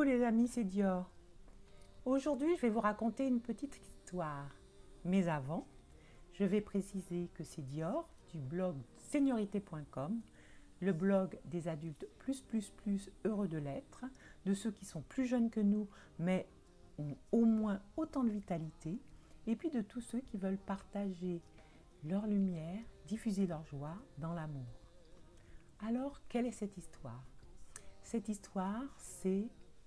les amis, c'est Dior. Aujourd'hui, je vais vous raconter une petite histoire. Mais avant, je vais préciser que c'est Dior du blog seniorité.com, le blog des adultes plus heureux de l'être, de ceux qui sont plus jeunes que nous mais ont au moins autant de vitalité, et puis de tous ceux qui veulent partager leur lumière, diffuser leur joie dans l'amour. Alors, quelle est cette histoire? Cette histoire,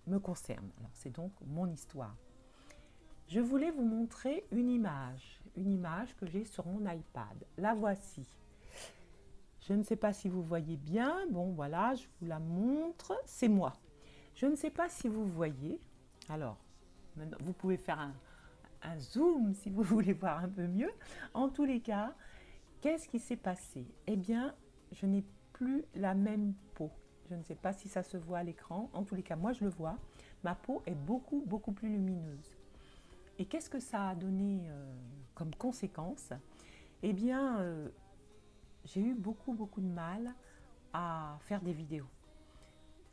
me concerne. Alors, c'est donc mon histoire. Je voulais vous montrer une image que j'ai sur mon iPad. La voici. Je ne sais pas si vous voyez bien. Bon, voilà, je vous la montre. C'est moi. Je ne sais pas si vous voyez. Alors, vous pouvez faire un zoom si vous voulez voir un peu mieux. En tous les cas, qu'est-ce qui s'est passé? Eh bien, je n'ai plus la même peau. Je ne sais pas si ça se voit à l'écran. En tous les cas, moi, je le vois. Ma peau est beaucoup plus lumineuse. Et qu'est-ce que ça a donné comme conséquence? Eh bien, j'ai eu beaucoup de mal à faire des vidéos.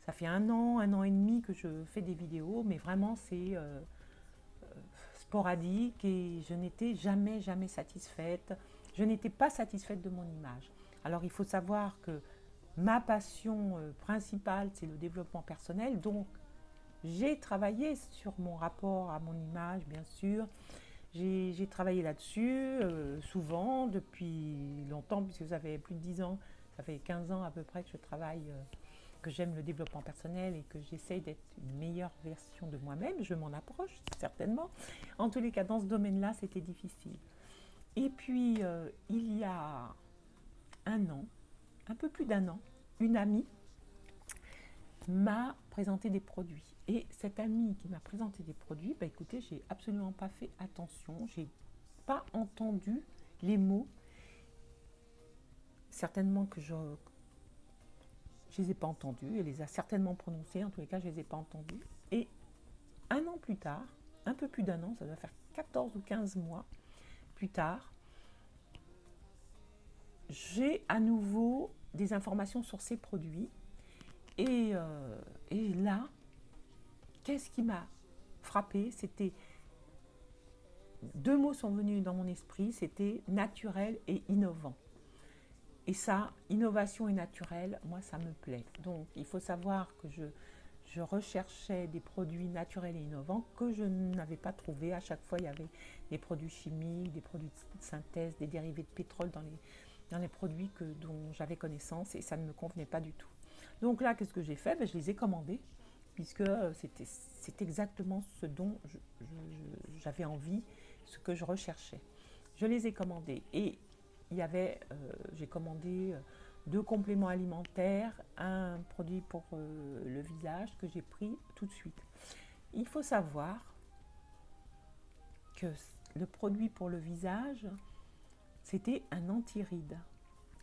Ça fait un an et demi que je fais des vidéos, mais vraiment c'est sporadique et je n'étais jamais satisfaite. Je n'étais pas satisfaite de mon image. Alors il faut savoir que ma passion principale, c'est le développement personnel, donc j'ai travaillé sur mon rapport à mon image, bien sûr. J'ai travaillé là-dessus souvent, depuis longtemps, puisque ça fait plus de 10 ans, ça fait 15 ans à peu près que je travaille, que j'aime le développement personnel et que j'essaye d'être une meilleure version de moi-même. Je m'en approche, certainement. En tous les cas, dans ce domaine-là, c'était difficile. Et puis, il y a un an, un peu plus d'un an, une amie m'a présenté des produits. Et cette amie qui m'a présenté des produits, bah écoutez, j'ai absolument pas fait attention, j'ai pas entendu les mots. Certainement que je les ai pas entendus, elle les a certainement prononcés, en tous les cas, je les ai pas entendus. Et un an plus tard, un peu plus d'un an, ça doit faire 14 ou 15 mois plus tard, j'ai à nouveau des informations sur ces produits. Et là, qu'est-ce qui m'a frappée? C'était deux mots sont venus dans mon esprit, c'était naturel et innovant. Et ça, innovation et naturel, moi ça me plaît. Donc il faut savoir que je recherchais des produits naturels et innovants que je n'avais pas trouvés. À chaque fois, il y avait des produits chimiques, des produits de synthèse, des dérivés de pétrole dans les produits dont j'avais connaissance et ça ne me convenait pas du tout. Donc là, qu'est-ce que j'ai fait? Je les ai commandés puisque c'est exactement ce dont j'avais envie, ce que je recherchais. Je les ai commandés et j'ai commandé 2 compléments alimentaires, un produit pour le visage que j'ai pris tout de suite. Il faut savoir que le produit pour le visage, c'était un anti-rides.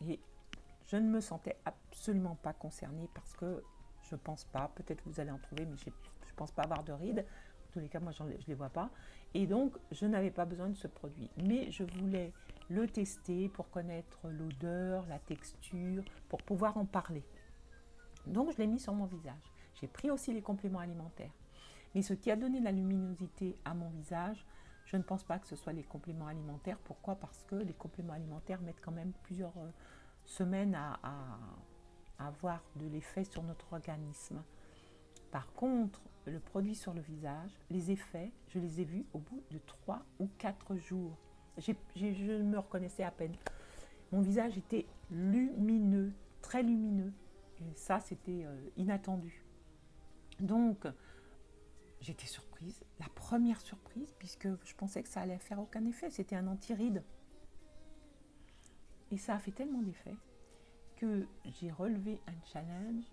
Et je ne me sentais absolument pas concernée parce que je ne pense pas, peut-être vous allez en trouver, mais je ne pense pas avoir de rides. En tous les cas, moi, je ne les vois pas. Et donc, je n'avais pas besoin de ce produit. Mais je voulais le tester pour connaître l'odeur, la texture, pour pouvoir en parler. Donc, je l'ai mis sur mon visage. J'ai pris aussi les compléments alimentaires. Mais ce qui a donné la luminosité à mon visage, je ne pense pas que ce soit les compléments alimentaires. Pourquoi? Parce que les compléments alimentaires mettent quand même plusieurs semaines à avoir de l'effet sur notre organisme. Par contre, le produit sur le visage, les effets, je les ai vus au bout de 3 ou 4 jours. Je me reconnaissais à peine. Mon visage était lumineux, très lumineux. Et ça, c'était inattendu. Donc, j'étais surprise. La première surprise, puisque je pensais que ça allait faire aucun effet. C'était un anti-ride. Et ça a fait tellement d'effet que j'ai relevé un challenge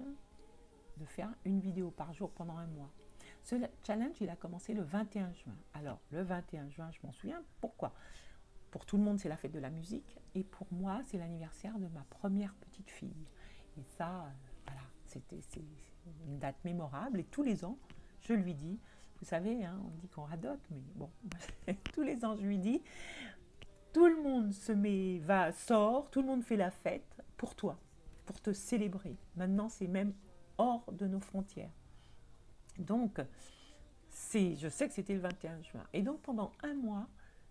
de faire une vidéo par jour pendant un mois. Ce challenge, il a commencé le 21 juin. Alors, le 21 juin, je m'en souviens. Pourquoi? Pour tout le monde, c'est la fête de la musique. Et pour moi, c'est l'anniversaire de ma première petite fille. Et ça, voilà, c'est une date mémorable. Et tous les ans, je lui dis, vous savez, hein, on dit qu'on radote, mais bon, tous les ans, je lui dis, tout le monde sort, tout le monde fait la fête pour toi, pour te célébrer. Maintenant, c'est même hors de nos frontières. Donc, je sais que c'était le 21 juin. Et donc, pendant un mois,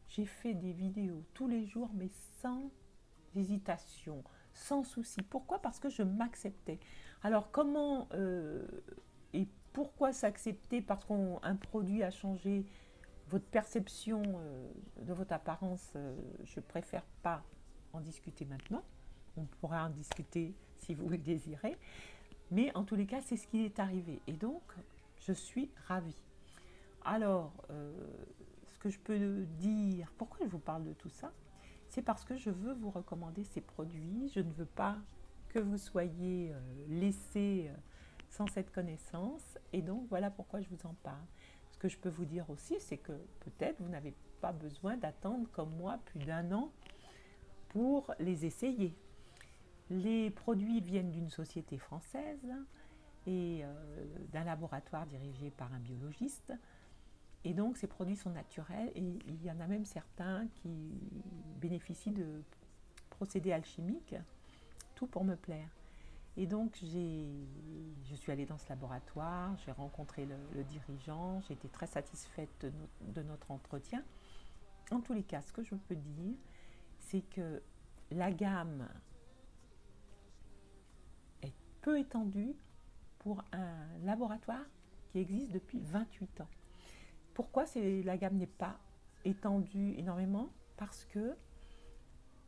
j'ai fait des vidéos tous les jours, mais sans hésitation, sans souci. Pourquoi? Parce que je m'acceptais. Alors, comment et pourquoi s'accepter? Parce qu'un produit a changé votre perception de votre apparence. Je préfère pas en discuter maintenant. On pourra en discuter si vous le désirez. Mais en tous les cas, c'est ce qui est arrivé. Et donc, je suis ravie. Alors, ce que je peux dire, pourquoi je vous parle de tout ça? C'est parce que je veux vous recommander ces produits. Je ne veux pas que vous soyez laissés sans cette connaissance. Et donc, voilà pourquoi je vous en parle. Ce que je peux vous dire aussi, c'est que peut-être vous n'avez pas besoin d'attendre comme moi plus d'un an pour les essayer. Les produits viennent d'une société française et d'un laboratoire dirigé par un biologiste. Et donc ces produits sont naturels et il y en a même certains qui bénéficient de procédés alchimiques, tout pour me plaire. Et donc je suis allée dans ce laboratoire, j'ai rencontré le dirigeant, j'ai été très satisfaite de notre entretien. En tous les cas, ce que je peux dire, c'est que la gamme est peu étendue pour un laboratoire qui existe depuis 28 ans. Pourquoi la gamme n'est pas étendue énormément? Parce que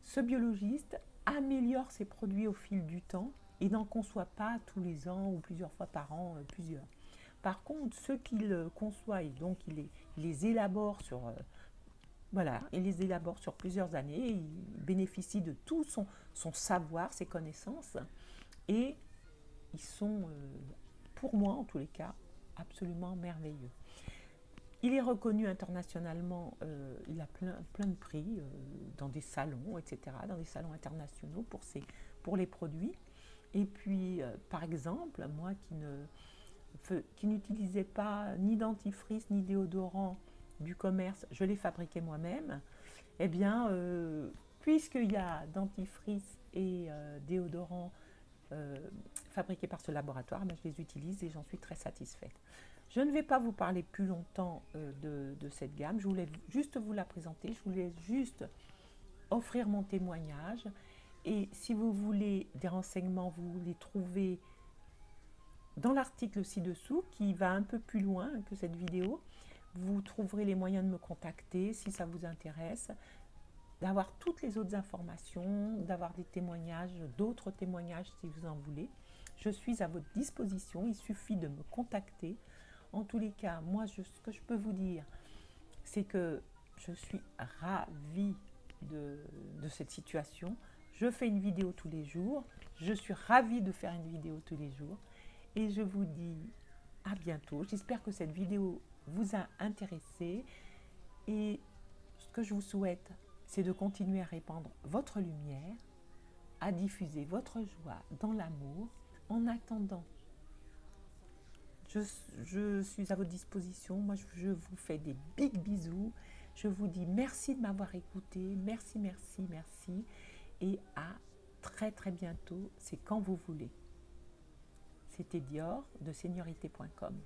ce biologiste améliore ses produits au fil du temps et n'en conçoit pas tous les ans ou plusieurs fois par an, plusieurs. Par contre, ceux qu'il conçoit, et donc il les élabore sur, il les élabore sur plusieurs années, il bénéficie de tout son savoir, ses connaissances, et ils sont, pour moi en tous les cas, absolument merveilleux. Il est reconnu internationalement, il a plein de prix dans des salons, etc., dans des salons internationaux pour les produits. Et puis, par exemple, moi qui n'utilisais pas ni dentifrice ni déodorant du commerce, je les fabriquais moi-même, eh bien, puisqu'il y a dentifrice et déodorant fabriqués par ce laboratoire, je les utilise et j'en suis très satisfaite. Je ne vais pas vous parler plus longtemps de cette gamme, je voulais juste vous la présenter, je voulais juste offrir mon témoignage. Et si vous voulez des renseignements, vous les trouvez dans l'article ci-dessous qui va un peu plus loin que cette vidéo. Vous trouverez les moyens de me contacter si ça vous intéresse, d'avoir toutes les autres informations, d'avoir des témoignages, d'autres témoignages si vous en voulez. Je suis à votre disposition, il suffit de me contacter. En tous les cas, moi, ce que je peux vous dire, c'est que je suis ravie de cette situation. Je fais une vidéo tous les jours. Je suis ravie de faire une vidéo tous les jours. Et je vous dis à bientôt. J'espère que cette vidéo vous a intéressé. Et ce que je vous souhaite, c'est de continuer à répandre votre lumière, à diffuser votre joie dans l'amour. En attendant, je suis à votre disposition. Moi, je vous fais des big bisous. Je vous dis merci de m'avoir écouté. Merci, merci, merci. Et à très, très bientôt. C'est quand vous voulez. C'était Dior de Seniorité.com.